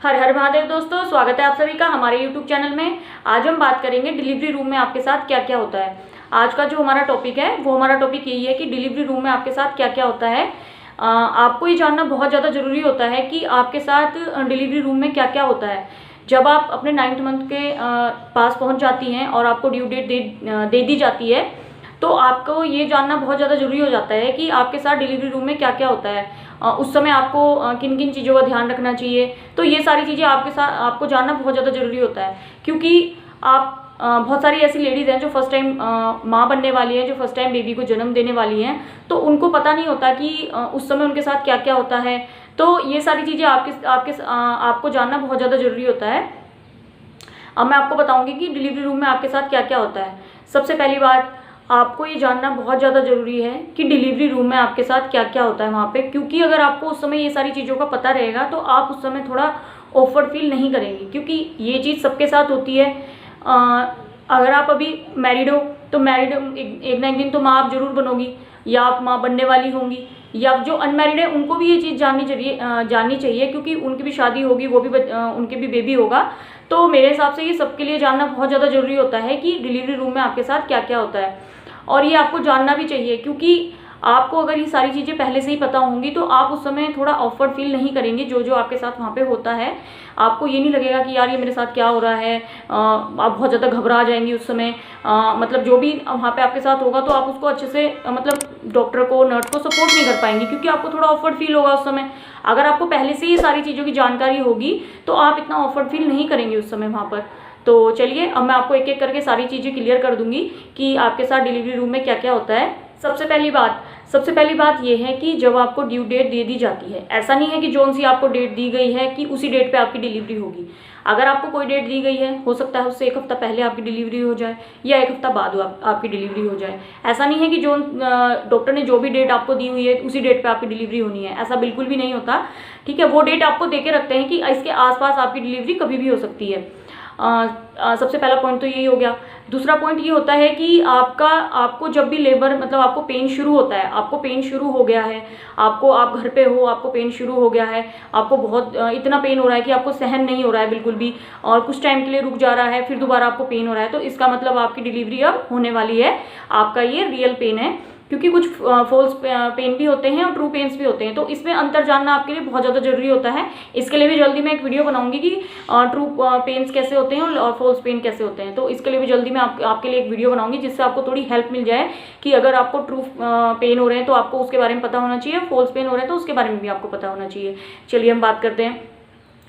हर हर महादेव दोस्तों, स्वागत है आप सभी का हमारे YouTube चैनल में। आज हम बात करेंगे डिलीवरी रूम में आपके साथ क्या क्या होता है। आज का जो हमारा टॉपिक है वो हमारा टॉपिक यही है कि डिलीवरी रूम में आपके साथ क्या क्या होता है। आपको ये जानना बहुत ज़्यादा ज़रूरी होता है कि आपके साथ डिलीवरी रूम में क्या क्या होता है। जब आप अपने 9th मंथ के पास पहुँच जाती हैं और आपको ड्यू डेट दे दी जाती है, तो आपको ये जानना बहुत ज़्यादा ज़रूरी हो जाता है कि आपके साथ डिलीवरी रूम में क्या क्या होता है। उस समय आपको किन किन चीज़ों का ध्यान रखना चाहिए। तो ये सारी चीज़ें आपको जानना बहुत ज़्यादा ज़रूरी होता है, क्योंकि आप बहुत सारी ऐसी लेडीज़ हैं जो फर्स्ट टाइम माँ बनने वाली हैं, जो फर्स्ट टाइम बेबी को जन्म देने वाली हैं, तो उनको पता नहीं होता कि उस समय उनके साथ क्या क्या होता है। तो ये सारी चीज़ें आपको जानना बहुत ज़्यादा ज़रूरी होता है। अब मैं आपको बताऊँगी कि डिलीवरी रूम में आपके साथ क्या क्या होता है। सबसे पहली बात, आपको ये जानना बहुत ज़्यादा ज़रूरी है कि डिलीवरी रूम में आपके साथ क्या क्या होता है वहाँ पे, क्योंकि अगर आपको उस समय ये सारी चीज़ों का पता रहेगा तो आप उस समय थोड़ा ऑफर्ड फील नहीं करेंगे, क्योंकि ये चीज़ सबके साथ होती है। अगर आप अभी मैरिड हो तो मैरिड एक ना एक दिन तो माँ आप जरूर बनोगी, या आप माँ बनने वाली होंगी, या जो अनमैरिड है उनको भी ये चीज़ जाननी चाहिए, क्योंकि उनकी भी शादी होगी, वो भी उनके भी बेबी होगा। तो मेरे हिसाब से ये सबके लिए जानना बहुत ज़्यादा ज़रूरी होता है कि डिलीवरी रूम में आपके साथ क्या क्या होता है। और ये आपको जानना भी चाहिए, क्योंकि आपको अगर ये सारी चीज़ें पहले से ही पता होंगी तो आप उस समय थोड़ा ऑफर्ड फील नहीं करेंगे। जो जो आपके साथ वहाँ पे होता है, आपको ये नहीं लगेगा कि यार ये मेरे साथ क्या हो रहा है। आप बहुत ज़्यादा घबरा जाएंगी उस समय। मतलब जो भी वहाँ पे आपके साथ होगा तो आप उसको अच्छे से मतलब डॉक्टर को, नर्स को सपोर्ट नहीं कर पाएंगे, क्योंकि आपको थोड़ा ऑफर्ड फील होगा उस समय। अगर आपको पहले से ये सारी चीज़ों की जानकारी होगी तो आप इतना ऑफर्ड फील नहीं करेंगे उस समय वहाँ पर। तो चलिए, अब मैं आपको एक एक करके सारी चीज़ें क्लियर कर दूंगी कि आपके साथ डिलीवरी रूम में क्या क्या होता है। सबसे पहली बात ये है कि जब आपको ड्यू डेट दे दी जाती है, ऐसा नहीं है कि जोन सी आपको डेट दी गई है कि उसी डेट पे आपकी डिलीवरी होगी। अगर आपको कोई डेट दी गई है, हो सकता है उससे एक हफ्ता पहले आपकी डिलीवरी हो जाए या एक हफ्ता बाद आपकी डिलीवरी हो जाए। ऐसा नहीं है कि जो डॉक्टर ने जो भी डेट आपको दी हुई है उसी डेट पे आपकी डिलीवरी होनी है, ऐसा बिल्कुल भी नहीं होता। ठीक है, वो डेट आपको दे के रखते हैं कि इसके आसपास आपकी डिलीवरी कभी भी हो सकती है। सबसे पहला पॉइंट तो यही हो गया। दूसरा पॉइंट ये होता है कि आपको जब भी लेबर मतलब आपको पेन शुरू होता है, आपको पेन शुरू हो गया है, आप घर पे हो, आपको पेन शुरू हो गया है, आपको बहुत इतना पेन हो रहा है कि आपको सहन नहीं हो रहा है बिल्कुल भी, और कुछ टाइम के लिए रुक जा रहा है, फिर दोबारा आपको पेन हो रहा है, तो इसका मतलब आपकी डिलीवरी अब होने वाली है। आपका ये रियल पेन है, क्योंकि कुछ फॉल्स पेन भी होते हैं और ट्रू पेन्स भी होते हैं। तो इसमें अंतर जानना आपके लिए बहुत ज़्यादा जरूरी होता है। इसके लिए भी जल्दी मैं एक वीडियो बनाऊंगी कि ट्रू पेन्स कैसे होते हैं और फॉल्स पेन कैसे होते हैं। तो इसके लिए भी जल्दी मैं आपके लिए एक वीडियो बनाऊंगी, जिससे आपको थोड़ी हेल्प मिल जाए कि अगर आपको ट्रू पेन हो रहे हैं तो आपको उसके बारे में पता होना चाहिए, फॉल्स पेन हो रहे हैं तो उसके बारे में भी आपको पता होना चाहिए। चलिए हम बात करते हैं।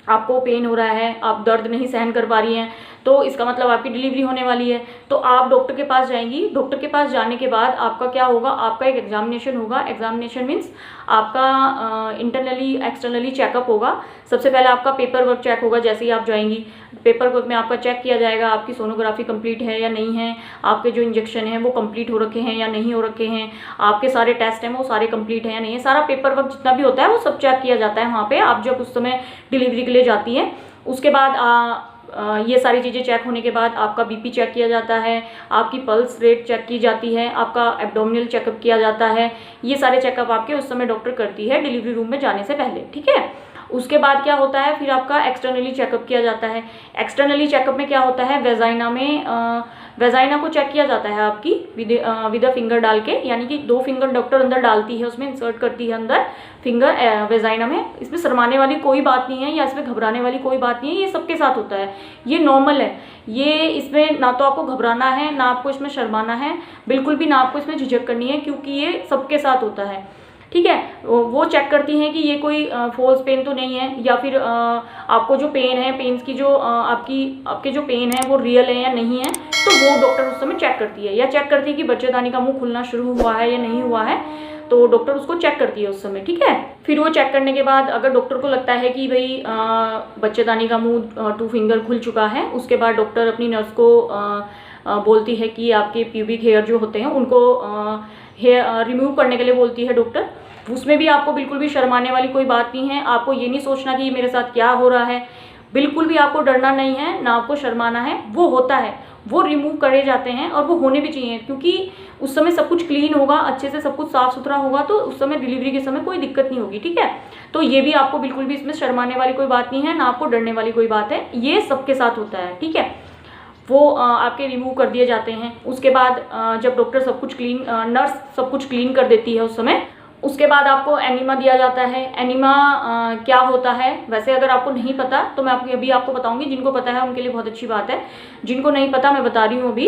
आपको पेन हो रहा है, आप दर्द नहीं सहन कर पा रही हैं, तो इसका मतलब आपकी डिलीवरी होने वाली है। तो आप डॉक्टर के पास जाएंगी। डॉक्टर के पास जाने के बाद आपका क्या होगा, आपका एक एग्जामिनेशन होगा। एग्जामिनेशन मीन्स आपका इंटरनली एक्सटर्नली चेकअप होगा। सबसे पहले आपका पेपर वर्क चेक होगा। जैसे ही आप जाएंगी, पेपर वर्क में आपका चेक किया जाएगा आपकी सोनोग्राफी कंप्लीट है या नहीं है, आपके जो इंजेक्शन हैं वो कंप्लीट हो रखे हैं या नहीं हो रखे हैं, आपके सारे टेस्ट हैं वो सारे कंप्लीट हैं या नहीं है। सारा पेपर वर्क जितना भी होता है वो सब चेक किया जाता है वहाँ पे आप जब उस समय डिलीवरी के लिए जाती हैं। उसके बाद ये सारी चीज़ें चेक होने के बाद आपका बीपी चेक किया जाता है, आपकी पल्स रेट चेक की जाती है, आपका एब्डोमिनल चेकअप किया जाता है। ये सारे चेकअप आपके उस समय डॉक्टर करती है डिलीवरी रूम में जाने से पहले। ठीक है, उसके बाद क्या होता है, फिर आपका एक्सटर्नली चेकअप किया जाता है। एक्सटर्नली चेकअप में क्या होता है, वेजाइना को चेक किया जाता है आपकी विद अ फिंगर डाल के, यानी कि 2 फिंगर डॉक्टर अंदर डालती है, उसमें इंसर्ट करती है अंदर फिंगर वेजाइना में। इसमें शर्माने वाली कोई बात नहीं है या इसमें घबराने वाली कोई बात नहीं है, ये सबके साथ होता है, ये नॉर्मल है। ये इसमें ना तो आपको घबराना है, ना आपको इसमें शर्माना है, बिल्कुल भी ना आपको इसमें झिझक करनी है, क्योंकि ये सबके साथ होता है। ठीक है, वो चेक करती हैं कि ये कोई फॉल्स पेन तो नहीं है, या फिर आपको जो पेन है, पेन्स की जो आपके जो पेन है वो रियल है या नहीं है। तो वो डॉक्टर उस समय चेक करती है, या चेक करती है कि बच्चेदानी का मुंह खुलना शुरू हुआ है या नहीं हुआ है, तो डॉक्टर उसको चेक करती है उस समय। ठीक है, फिर वो चेक करने के बाद अगर डॉक्टर को लगता है कि भाई बच्चेदानी का मुंह 2 फिंगर खुल चुका है, उसके बाद डॉक्टर अपनी नर्स को बोलती है कि आपके प्यूबिक हेयर जो होते हैं उनको हेयर रिमूव करने के लिए बोलती है डॉक्टर। उसमें भी आपको बिल्कुल भी शर्माने वाली कोई बात नहीं है। आपको ये नहीं सोचना कि मेरे साथ क्या हो रहा है, बिल्कुल भी आपको डरना नहीं है, ना आपको शर्माना है। वो होता है, वो रिमूव करे जाते हैं, और वो होने भी चाहिए, क्योंकि उस समय सब कुछ क्लीन होगा, अच्छे से सब कुछ साफ सुथरा होगा, तो उस समय डिलीवरी के समय कोई दिक्कत नहीं होगी। ठीक है, तो ये भी आपको बिल्कुल भी इसमें शर्माने वाली कोई बात नहीं है, ना आपको डरने वाली कोई बात है, ये सबके साथ होता है। ठीक है, वो आपके रिमूव कर दिए जाते हैं। उसके बाद जब डॉक्टर सब कुछ क्लीन, नर्स सब कुछ क्लीन कर देती है उस समय, उसके बाद आपको एनीमा दिया जाता है। एनीमा क्या होता है, वैसे अगर आपको नहीं पता तो मैं अभी आपको बताऊंगी, जिनको पता है उनके लिए बहुत अच्छी बात है, जिनको नहीं पता मैं बता रही हूँ अभी।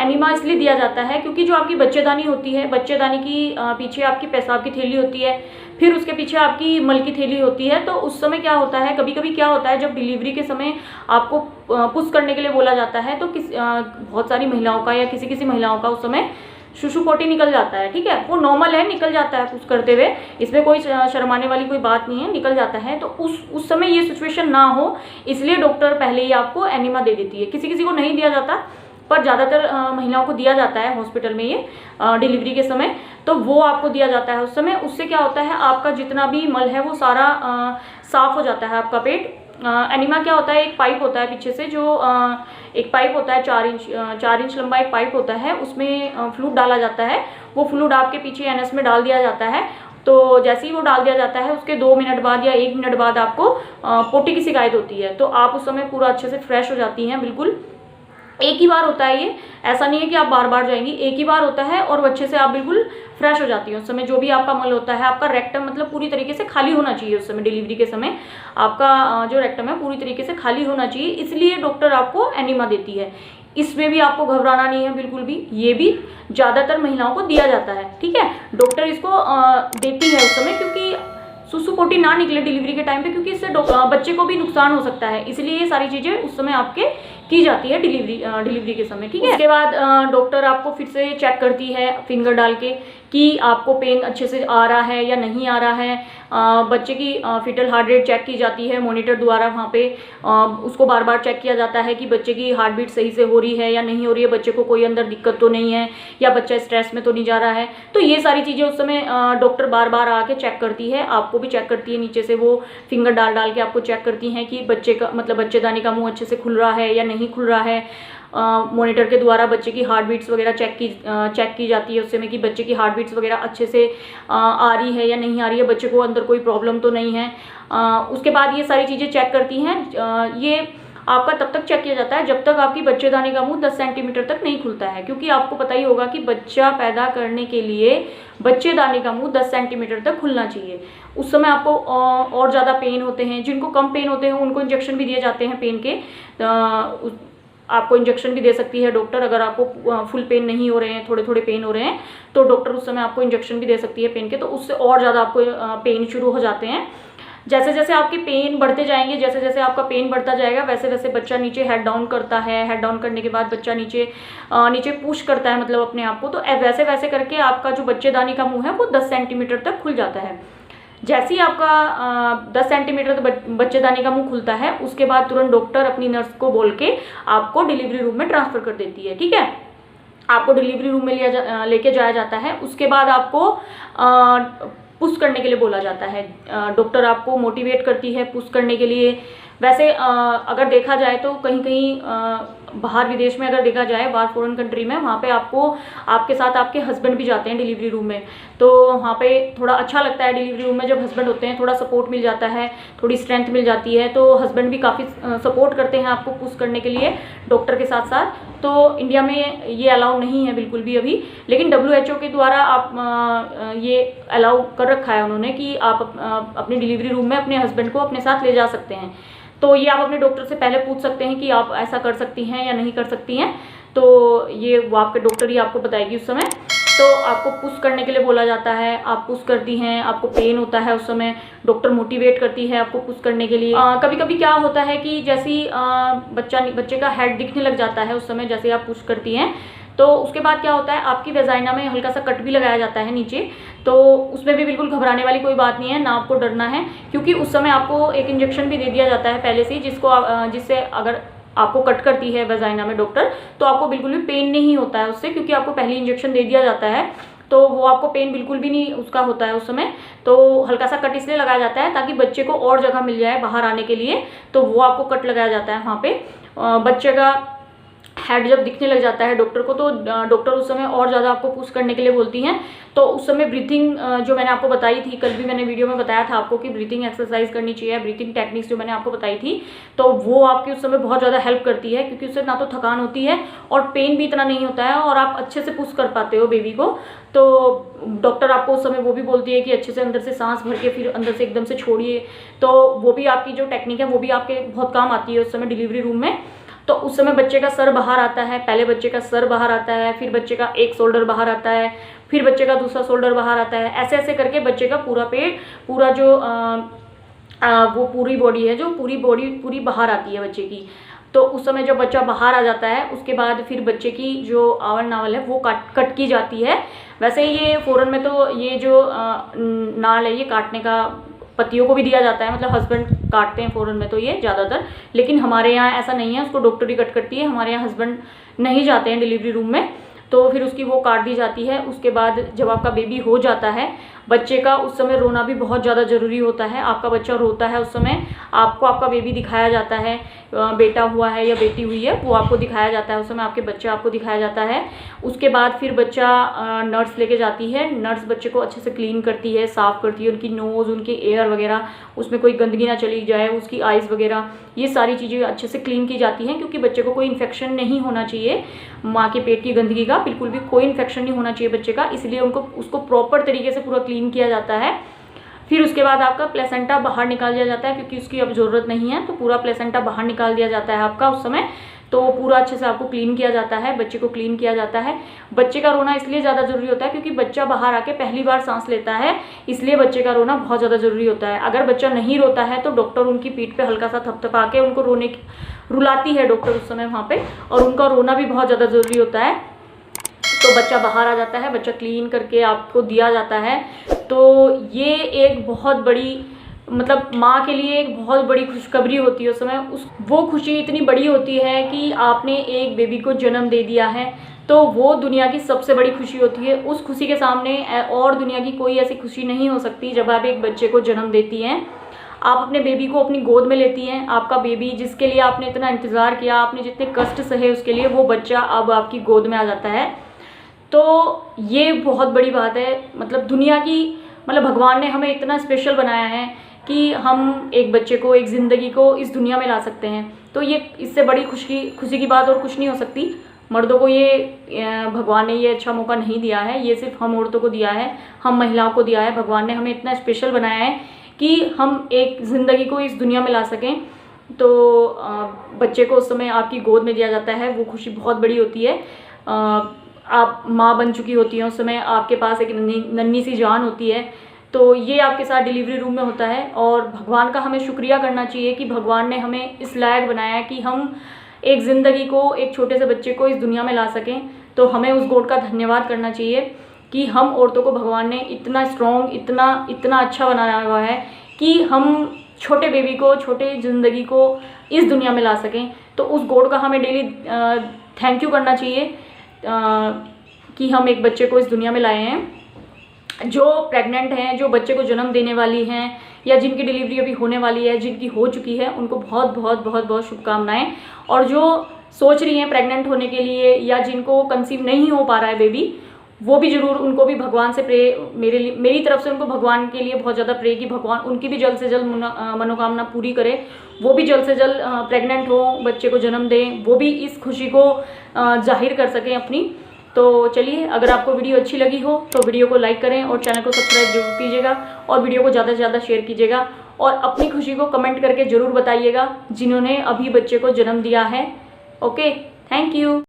एनीमा इसलिए दिया जाता है क्योंकि जो आपकी बच्चेदानी होती है, बच्चेदानी की पीछे आपकी पेशाब की थैली होती है, फिर उसके पीछे आपकी मल की थैली होती है। तो उस समय क्या होता है, कभी कभी क्या होता है, जब डिलीवरी के समय आपको पुश करने के लिए बोला जाता है, तो बहुत सारी महिलाओं का या किसी किसी महिलाओं का उस समय शुशु पोटी निकल जाता है। ठीक है, वो नॉर्मल है, निकल जाता है पुश करते हुए, इसमें कोई शर्माने वाली कोई बात नहीं है, निकल जाता है। तो उस समय ये सिचुएशन ना हो, इसलिए डॉक्टर पहले ही आपको एनीमा दे देती है। किसी किसी को नहीं दिया जाता, पर ज़्यादातर महिलाओं को दिया जाता है हॉस्पिटल में ये डिलीवरी के समय, तो वो आपको दिया जाता है उस समय। उससे क्या होता है, आपका जितना भी मल है वो सारा साफ हो जाता है, आपका पेट। एनीमा क्या होता है, एक पाइप होता है पीछे से, जो एक पाइप होता है 4 इंच लंबा एक पाइप होता है, उसमें फ्लूइड डाला जाता है। वो फ्लूइड आपके पीछे एनएस में डाल दिया जाता है। तो जैसे ही वो डाल दिया जाता है, उसके 2 मिनट बाद या 1 मिनट बाद आपको पोटी की शिकायत होती है, तो आप उस समय पूरा अच्छे से फ्रेश हो जाती हैं। बिल्कुल एक ही बार होता है ये, ऐसा नहीं है कि आप बार बार जाएंगी, एक ही बार होता है, और अच्छे से आप बिल्कुल फ्रेश हो जाती है। उस समय जो भी आपका मल होता है, आपका रेक्टम मतलब पूरी तरीके से खाली होना चाहिए उस समय, डिलीवरी के समय आपका जो रेक्टम है पूरी तरीके से खाली होना चाहिए, इसलिए डॉक्टर आपको एनीमा देती है। इसमें भी आपको घबराना नहीं है बिल्कुल भी, ये भी ज़्यादातर महिलाओं को दिया जाता है। ठीक है, डॉक्टर इसको देती है उस समय, क्योंकि सुसु पोटी ना निकले डिलीवरी के टाइम पे, क्योंकि इससे बच्चे को भी नुकसान हो सकता है, इसलिए ये सारी चीज़ें उस समय आपके की जाती है डिलीवरी के समय। ठीक है, उसके बाद डॉक्टर आपको फिर से चेक करती है फिंगर डाल के कि आपको पेन अच्छे से आ रहा है या नहीं आ रहा है। बच्चे की फीटल हार्ट रेट चेक की जाती है मॉनिटर द्वारा, वहाँ पे उसको बार बार चेक किया जाता है कि बच्चे की हार्ट बीट सही से हो रही है या नहीं हो रही है, बच्चे को कोई अंदर दिक्कत तो नहीं है, या बच्चा स्ट्रेस में तो नहीं जा रहा है। तो ये सारी चीज़ें उस समय डॉक्टर बार बार आके चेक करती है, आपको भी चेक करती है, नीचे से वो फिंगर डाल के आपको चेक करती हैं कि बच्चे का मतलब बच्चेदानी का मुंह अच्छे से खुल रहा है या नहीं खुल रहा है। मॉनिटर के द्वारा बच्चे की हार्ट बीट्स वगैरह चेक की जाती है उस समय कि बच्चे की हार्ट बीट्स वगैरह अच्छे से आ रही है या नहीं आ रही है, बच्चे को अंदर कोई प्रॉब्लम तो नहीं है। उसके बाद ये सारी चीज़ें चेक करती हैं। ये आपका तब तक चेक किया जाता है जब तक आपकी बच्चेदानी का मुंह 10 सेंटीमीटर तक नहीं खुलता है, क्योंकि आपको पता ही होगा कि बच्चा पैदा करने के लिए बच्चेदानी का मुंह 10 सेंटीमीटर तक खुलना चाहिए। उस समय आपको और ज़्यादा पेन होते हैं, जिनको कम पेन होते हैं उनको इंजेक्शन भी दिए जाते हैं पेन के। आपको इंजेक्शन भी दे सकती है डॉक्टर, अगर आपको फुल पेन नहीं हो रहे हैं, थोड़े थोड़े पेन हो रहे हैं, तो डॉक्टर उस समय आपको इंजेक्शन भी दे सकती है पेन के, तो उससे और ज़्यादा आपको पेन शुरू हो जाते हैं। जैसे जैसे आपके पेन बढ़ते जाएंगे, जैसे जैसे आपका पेन बढ़ता जाएगा, वैसे वैसे बच्चा नीचे हेड डाउन करता है। हेड डाउन करने के बाद बच्चा नीचे पुश करता है, मतलब अपने आप को, तो वैसे वैसे करके आपका जो बच्चेदानी का मुंह है वो 10 सेंटीमीटर तक खुल जाता है। जैसे ही आपका 10 सेंटीमीटर बच्चेदानी का मुंह खुलता है, उसके बाद तुरंत डॉक्टर अपनी नर्स को बोल के आपको डिलीवरी रूम में ट्रांसफ़र कर देती है। ठीक है, आपको डिलीवरी रूम में लेके जाया जाता है। उसके बाद आपको पुश करने के लिए बोला जाता है। डॉक्टर आपको मोटिवेट करती है पुश करने के लिए। वैसे अगर देखा जाए तो कहीं कहीं बाहर विदेश में अगर देखा जाए, बाहर फॉरेन कंट्री में, वहाँ पे आपके साथ आपके हस्बैंड भी जाते हैं डिलीवरी रूम में, तो वहाँ पे थोड़ा अच्छा लगता है। डिलीवरी रूम में जब हस्बैंड होते हैं थोड़ा सपोर्ट मिल जाता है, थोड़ी स्ट्रेंथ मिल जाती है, तो हस्बैंड भी काफ़ी सपोर्ट करते हैं आपको पुश करने के लिए डॉक्टर के साथ साथ। तो इंडिया में ये अलाउ नहीं है बिल्कुल भी अभी, लेकिन WHO के द्वारा आप ये अलाउ कर रखा है उन्होंने कि आप अपनी डिलीवरी रूम में अपने हस्बैंड को अपने साथ ले जा सकते हैं। तो ये आप अपने डॉक्टर से पहले पूछ सकते हैं कि आप ऐसा कर सकती हैं या नहीं कर सकती हैं, तो ये वो आपके डॉक्टर ही आपको बताएगी उस समय। तो आपको पुश करने के लिए बोला जाता है, आप पुश करती हैं, आपको पेन होता है उस समय, डॉक्टर मोटिवेट करती है आपको पुश करने के लिए। कभी कभी क्या होता है कि जैसे ही बच्चे का हेड दिखने लग जाता है उस समय, जैसे आप पुश करती हैं, तो उसके बाद क्या होता है, आपकी वेजाइना में हल्का सा कट भी लगाया जाता है नीचे। तो उसमें भी बिल्कुल घबराने वाली कोई बात नहीं है, ना आपको डरना है, क्योंकि उस समय आपको एक इंजेक्शन भी दे दिया जाता है पहले से ही, जिससे अगर आपको कट करती है वेजाइना में डॉक्टर, तो आपको बिल्कुल भी पेन नहीं होता है उससे, क्योंकि आपको पहले इंजेक्शन दे दिया जाता है, तो वो आपको पेन बिल्कुल भी नहीं उसका होता है उस समय। तो हल्का सा कट इसलिए लगाया जाता है ताकि बच्चे को और जगह मिल जाए बाहर आने के लिए, तो वो आपको कट लगाया जाता है वहाँ पे। बच्चे का हेड जब दिखने लग जाता है डॉक्टर को, तो डॉक्टर उस समय और ज़्यादा आपको पुश करने के लिए बोलती हैं। तो उस समय ब्रीथिंग जो मैंने आपको बताई थी, कल भी मैंने वीडियो में बताया था आपको कि ब्रीथिंग एक्सरसाइज करनी चाहिए, ब्रीथिंग टेक्निक्स जो मैंने आपको बताई थी, तो वो आपकी उस समय बहुत ज़्यादा हेल्प करती है, क्योंकि उससे ना तो थकान होती है और पेन भी इतना नहीं होता है और आप अच्छे से पुश कर पाते हो बेबी को। तो डॉक्टर आपको उस समय वो भी बोलती है कि अच्छे से अंदर से सांस भर के फिर अंदर से एकदम से छोड़िए। तो वो भी आपकी जो टेक्निक है वो भी आपके बहुत काम आती है उस समय डिलीवरी रूम में। तो उस समय बच्चे का सर बाहर आता है, पहले बच्चे का सर बाहर आता है, फिर बच्चे का एक शोल्डर बाहर आता है, फिर बच्चे का दूसरा शोल्डर बाहर आता है। ऐसे ऐसे करके बच्चे का पूरा पेट, पूरा जो वो पूरी बॉडी है, जो पूरी बॉडी पूरी बाहर आती है बच्चे की। तो उस समय जब बच्चा बाहर आ जाता है उसके बाद फिर बच्चे की जो आवल नावल है वो कट की जाती है। वैसे ये फ़ौरन में तो ये जो नाल है ये काटने का पतियों को भी दिया जाता है, मतलब हस्बैंड काटते हैं फ़ौरन में तो ये ज़्यादातर, लेकिन हमारे यहाँ ऐसा नहीं है, उसको डॉक्टर ही कट करती है। हमारे यहाँ हस्बैंड नहीं जाते हैं डिलीवरी रूम में, तो फिर उसकी वो काट दी जाती है। उसके बाद जब आपका बेबी हो जाता है, बच्चे का उस समय रोना भी बहुत ज़्यादा ज़रूरी होता है। आपका बच्चा रोता है उस समय आपको आपका बेबी दिखाया जाता है, बेटा हुआ है या बेटी हुई है वो आपको दिखाया जाता है, उस समय आपके बच्चा आपको दिखाया जाता है। उसके बाद फिर बच्चा नर्स लेके जाती है, नर्स बच्चे को अच्छे से क्लीन करती है, साफ़ करती है, उनकी नोज़, उनके एयर वगैरह, उसमें कोई गंदगी ना चली जाए, उसकी आइज़ वगैरह, ये सारी चीज़ें अच्छे से क्लीन की जाती हैं, क्योंकि बच्चे को कोई इन्फेक्शन नहीं होना चाहिए माँ के पेट की गंदगी का, बिल्कुल भी कोई इन्फेक्शन नहीं होना चाहिए बच्चे का, इसलिए उसको प्रॉपर तरीके से पूरा क्लीन किया जाता है। फिर उसके बाद आपका प्लेसेंटा बाहर निकाल दिया जाता है, क्योंकि उसकी अब ज़रूरत नहीं है, तो पूरा प्लेसेंटा बाहर निकाल दिया जाता है आपका उस समय। तो पूरा अच्छे से आपको क्लीन किया जाता है, बच्चे को क्लीन किया जाता है। बच्चे का रोना इसलिए ज़्यादा ज़रूरी होता है क्योंकि बच्चा बाहर आके पहली बार सांस लेता है, इसलिए बच्चे का रोना बहुत ज़्यादा ज़रूरी होता है। अगर बच्चा नहीं रोता है तो डॉक्टर उनकी पीठ पे हल्का सा थपथपा के उनको रुलाती है डॉक्टर उस समय वहाँ पे, और उनका रोना भी बहुत ज़्यादा ज़रूरी होता है। तो बच्चा बाहर आ जाता है, बच्चा क्लीन करके आपको दिया जाता है। तो ये एक बहुत बड़ी, मतलब माँ के लिए एक बहुत बड़ी खुशखबरी होती है उस समय। वो खुशी इतनी बड़ी होती है कि आपने एक बेबी को जन्म दे दिया है, तो वो दुनिया की सबसे बड़ी खुशी होती है। उस खुशी के सामने और दुनिया की कोई ऐसी खुशी नहीं हो सकती जब आप एक बच्चे को जन्म देती हैं। आप अपने बेबी को अपनी गोद में लेती हैं, आपका बेबी जिसके लिए आपने इतना इंतज़ार किया, आपने जितने कष्ट सहे उसके लिए, वो बच्चा अब आपकी गोद में आ जाता है। तो ये बहुत बड़ी बात है, मतलब दुनिया की, मतलब भगवान ने हमें इतना स्पेशल बनाया है कि हम एक बच्चे को, एक ज़िंदगी को इस दुनिया में ला सकते हैं। तो ये इससे बड़ी खुशी की बात और कुछ नहीं हो सकती। मर्दों को ये भगवान ने ये अच्छा मौका नहीं दिया है, ये सिर्फ हम औरतों को दिया है, हम महिलाओं को दिया है। भगवान ने हमें इतना स्पेशल बनाया है कि हम एक ज़िंदगी को इस दुनिया में ला सकें। तो बच्चे को उस समय आपकी गोद में दिया जाता है, वो खुशी बहुत बड़ी होती है। आप माँ बन चुकी होती हैं उस समय, आपके पास एक नन्ही सी जान होती है। तो ये आपके साथ डिलीवरी रूम में होता है, और भगवान का हमें शुक्रिया करना चाहिए कि भगवान ने हमें इस लायक बनाया है कि हम एक ज़िंदगी को, एक छोटे से बच्चे को इस दुनिया में ला सकें। तो हमें उस गॉड का धन्यवाद करना चाहिए कि हम औरतों को भगवान ने इतना स्ट्रॉन्ग, इतना अच्छा बनाया हुआ है कि हम छोटे बेबी को, छोटे ज़िंदगी को इस दुनिया में ला सकें। तो उस गॉड का हमें डेली थैंक यू करना चाहिए कि हम एक बच्चे को इस दुनिया में लाए हैं। जो प्रेग्नेंट हैं, जो बच्चे को जन्म देने वाली हैं, या जिनकी डिलीवरी अभी होने वाली है, जिनकी हो चुकी है, उनको बहुत बहुत बहुत बहुत शुभकामनाएं। और जो सोच रही हैं प्रेग्नेंट होने के लिए, या जिनको कंसीव नहीं हो पा रहा है बेबी, वो भी ज़रूर, उनको भी भगवान से प्रे, मेरी तरफ से उनको भगवान के लिए बहुत ज़्यादा प्रे कि भगवान उनकी भी जल्द से जल्द मनोकामना पूरी करे, वो भी जल्द से जल्द प्रेग्नेंट हो, बच्चे को जन्म दें, वो भी इस खुशी को जाहिर कर सकें अपनी। तो चलिए, अगर आपको वीडियो अच्छी लगी हो तो वीडियो को लाइक करें और चैनल को सब्सक्राइब जरूर कीजिएगा, और वीडियो को ज़्यादा से ज़्यादा शेयर कीजिएगा, और अपनी खुशी को कमेंट करके ज़रूर बताइएगा जिन्होंने अभी बच्चे को जन्म दिया है। Okay, thank you.